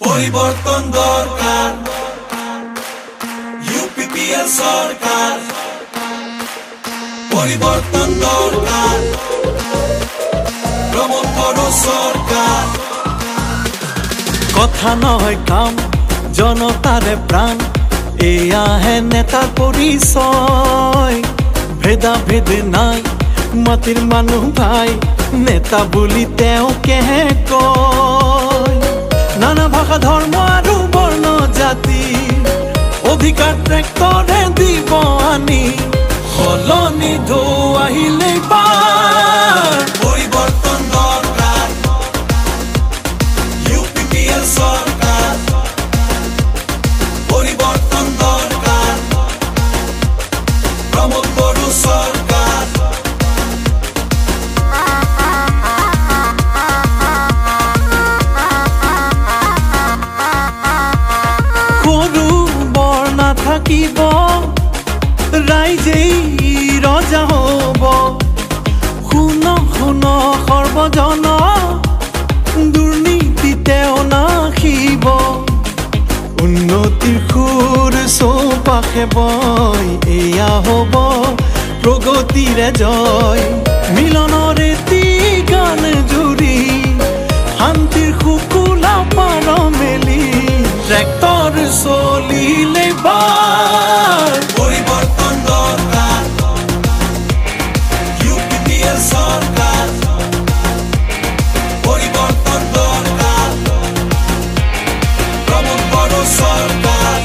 পরিবর্তন দরকার ইউপিপিএল সরকার পরিবর্তন দরকার প্রমোদ বড় সরকার কথা নয় কাম জনতারে প্রাণ এয়া হে নেতার পরিচয় ভেদা ভেদ নাই মাটির মানুহ ভাই নেতা বুলি তেওঁ কেহে কয় নানা ভাষা ধৰ্ম আৰু বৰ্ণ জাতি অধিকাৰ ট্ৰেক্টৰে দিব আনি সলনি ঢৌ আহিলেই পাৰ পৰিবৰ্তন দৰকাৰ ইউপিপিএল সৰকাৰ পৰিবৰ্তন দৰকাৰ প্ৰমোদ বড় সৰকাৰ সৰু বৰ নাথাকিব ৰাইজেই ৰজা হ'ব শুন শুন সৰ্বজন দুৰ্নীতিতেও নাখিব উন্নতিৰ সুৰ চৌপাশে বয় এয়া হ'ব প্ৰগতিৰে জয় মিলনৰে গান জুৰি শান্তিৰ শুকুলা পাৰ মেলি ট্ৰেক্টৰ চলিলে বাৰ পৰিবৰ্তন দৰকাৰ ইউপিপিএল সৰকাৰ পৰিবৰ্তন দৰকাৰ প্ৰমোদ বড় সৰকাৰ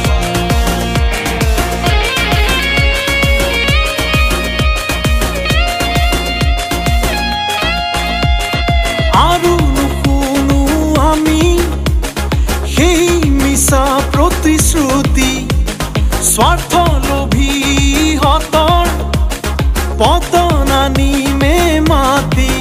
আৰু নুশুনো আমি সেই মিছা প্ৰতিশ্ৰুতি স্বাৰ্থলোভী হতৰ পতন আনিমে মাতি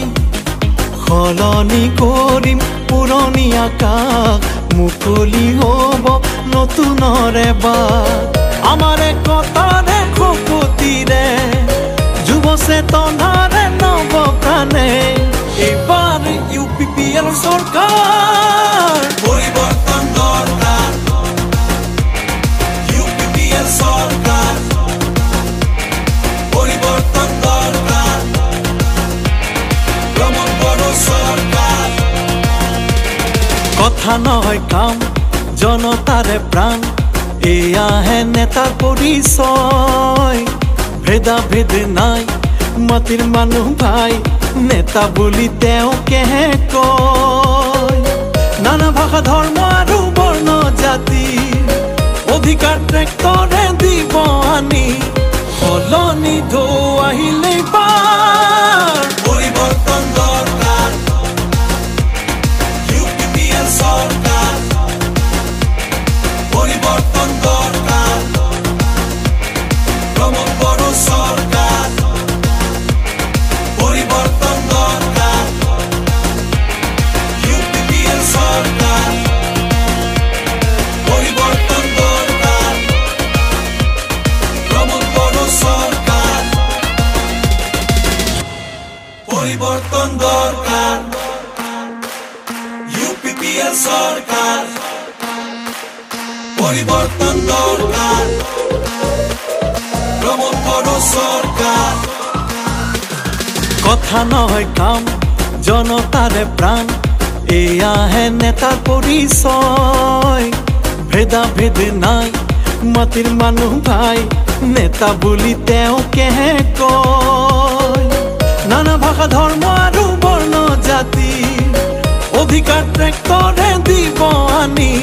সলনি কৰিম পুৰণি আকাশ মুকলি হ'ব নতুনৰে বাট আমাৰ একতাৰে শপতিৰে যুৱ চেতনাৰে নৱ প্ৰাণে এইবাৰ ইউপিপিএল সরকার পরিবর্তন দরকার ইউপিপিএল সরকার পরিবর্তন দরকার প্রমোদ বড় সরকার কথা নয় কাম জনতারে প্রাণ এয়া হে নেতার পরিচয় ভেদা ভেদ নাই মাটির মানুহ ভাই নেতা বুলি তেওঁ কেহে কয় নানা ভাষা ধৰ্ম আৰু বৰ্ণ জাতি অধিকাৰ ট্ৰেক্টৰে দিব আনি সলনি ঢৌ আহিলেই পাৰ পরিবর্তন দরকার ইউপিপিএল সরকার পরিবর্তন দরকার প্রমোদ বড় সরকার পরিবর্তন দরকার ইউপিপিএল সরকার পরিবর্তন দরকার প্রমোদ বড় সরকার পরিবর্তন দরকার ইউপিপিএল সরকার পরিবর্তন দরকার প্রমোদ বড় সরকার কথা নয় কাম জনতারে প্রাণ এয়া হে নেতার পরিচয় ভেদা ভেদ নাই মাটির মানুহ ভাই নেতা বুলি তেওঁ কেহে কয় নানা ভাষা ধৰ্ম আৰু বৰ্ণ জাতি অধিকাৰ ট্ৰেক্টৰে দিব আনি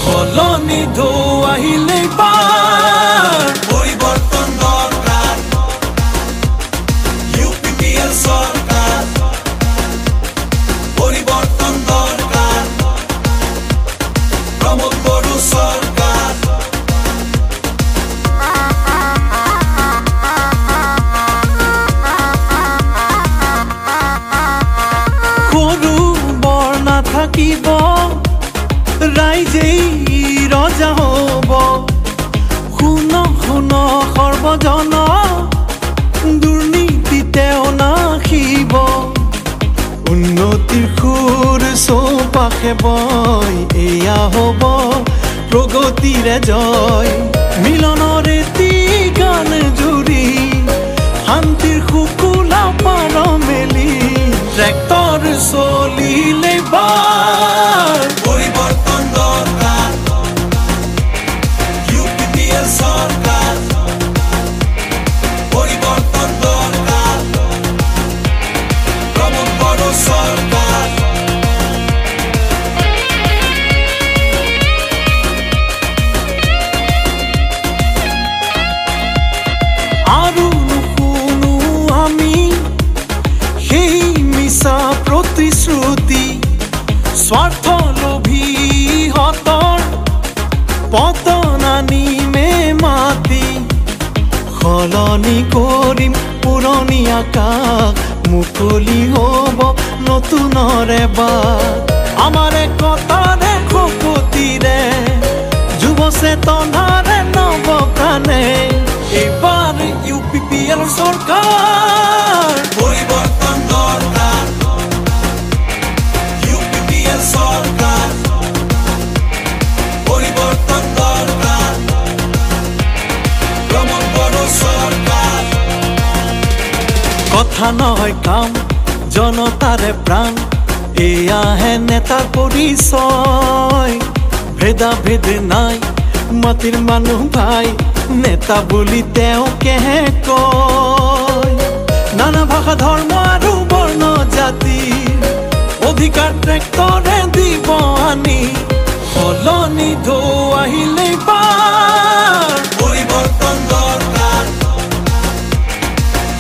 সলনি ঢৌ আহিলেই পাৰ পৰিবৰ্তন দৰকাৰ ইউপিপিএল সৰকাৰ পৰিবৰ্তন দৰকাৰ প্ৰমোদ বড় সৰকাৰ সৰু বৰ নাথাকিব ৰাইজেই ৰজা হ'ব শুন শুন সৰ্বজন দুৰ্নীতিতেও নাখিব উন্নতিৰ সুৰ চৌপাশে বয় এয়া হ'ব প্ৰগতিৰে জয় মিলনৰে গান জুড়ি শান্তিৰ শুকুলা পাৰ মেলি ট্ৰেক্টৰ চলিলে বাৰ পৰিবৰ্তন দৰকাৰ ইউপিপিএল সৰকাৰ পৰিবৰ্তন দৰকাৰ ভ্ৰমণ কৰো সৰকাৰ আৰু নুশুনো আমি সেই মিছা প্ৰতিশ্ৰুতি স্বাৰ্থলোভী হতৰ পতন আনিমে মাতি সলনি কৰিম পুৰণি আকাশ মুকলি হ'ব নতুনৰে বাট আমাৰ একতাৰে শপতিৰে যুৱ চেতনাৰে নৱ প্ৰাণে এইবাৰ ইউপিপিএল চৰকাৰ পৰিবৰ্তন দৰকাৰ ইউপিপিএল সৰকাৰ পৰিবৰ্তন দৰকাৰ ভ্ৰমণ কৰো সৰকাৰ কথা নহয় কাম জনতাৰে প্ৰাণ এয়াহে নেতাৰ পৰিচয় ভেদাভেদ নাই মাটিৰ মানুহ ভাই নেতা বুলি তেওঁকেহে কয় নানা ভাষা ধৰ্ম আৰু বৰ্ণ জাতি অধিকাৰ ট্ৰেক্টৰে দিব আনি সলনি ঢৌ আহিলে বাৰ পরিবর্তন দরকার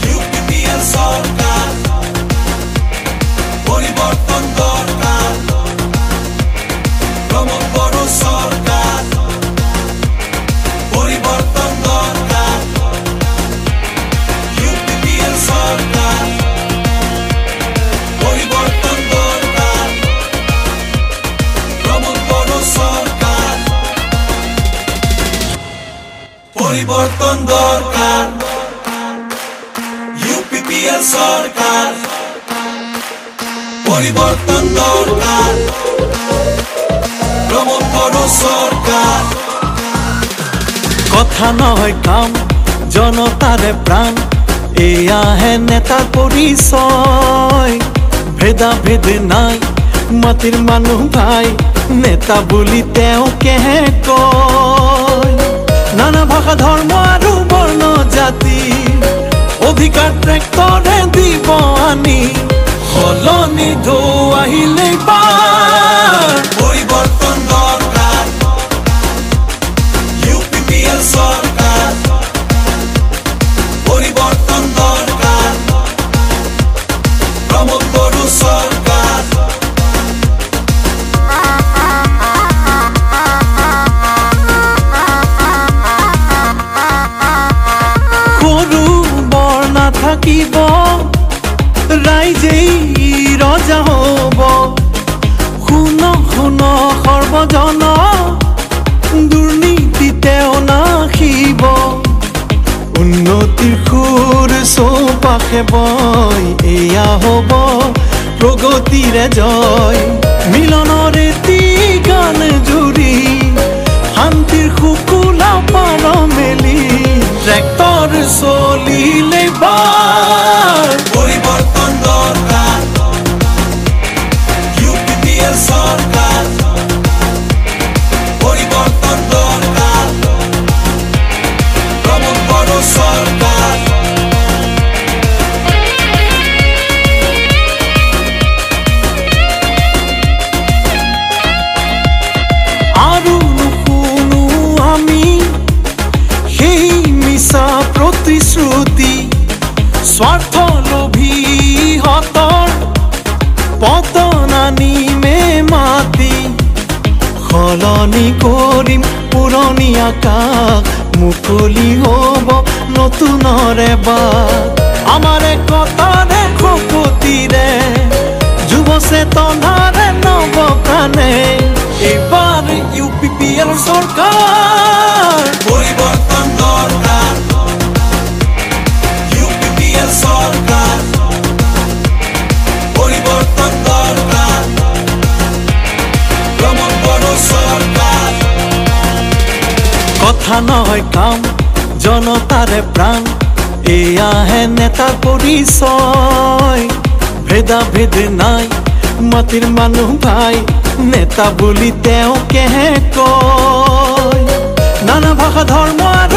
ইউপিপিএল সরকার পরিবর্তন দরকার ভ্রমণ করো সরকার পরিবর্তন দরকার ইউপিপিএল সরকার পরিবর্তন দরকার ভ্রমণ করো সরকার পরিবর্তন দরকার ইউপিপিএল সরকার পরিবর্তন দরকার ভ্রমণ করো সরকার কথা নহয় কাম জনতাৰে প্ৰাণ এয়াহে নেতাৰ পৰিচয় ভেদাভেদ নাই মাটিৰ মানুহ ভাই নেতা বুলি তেওঁকেহে কয় নানা ভাষা ধৰ্ম আৰু বৰ্ণ জাতি অধিকাৰ ট্ৰেক্টৰে দিব আনি সলনি ঢৌ আহিলে বাৰ পৰিবৰ্তন দৰকাৰ ইউপিপিএল সৰকাৰ পৰিবৰ্তন দৰকাৰ ভ্ৰমণ কৰো সৰকাৰ সৰু বৰ নাথাকিব ৰাইজেই ৰজা হ'ব শুন শুন সৰ্বজন দুৰ্নীতি তেওঁ নাখিব উন্নতিৰ সুৰ চৌপাশে বয় এয়া হ'ব প্ৰগতিৰে জয় মিলনৰে গান জুৰি শান্তিৰ শুকুলা পাৰ মেলি ট্ৰেক্টৰ চলিলে বাৰ পৰিবৰ্তন দৰকাৰ ইউপিপিএল সৰকাৰ পৰিবৰ্তন দৰকাৰ। প্ৰতিশ্ৰুতি স্বাৰ্থলোভী হতৰ পতন আনিমে মাতি সলনি কৰিম পুৰণি আকাশ মুকলি হ'ব নতুনৰে বাট আমাৰ একতাৰে শপতিৰে যুৱ চেতনাৰে নৱ প্ৰাণে এইবাৰ ইউপিপিএল চৰকাৰ পৰিবৰ্তন দৰকাৰ ইউপিপিএল সৰকাৰ পৰিবৰ্তন দৰকাৰ ভ্ৰমণ কৰো সৰকাৰ কথা নহয় কাম জনতাৰে প্ৰাণ এয়াহে নেতাৰ পৰিচয় ভেদা ভেদ নাই মাটিৰ মানুহ ভাই নেতা বুলি তেওঁকেহে কয় নানা ভাষা ধৰ্ম আৰু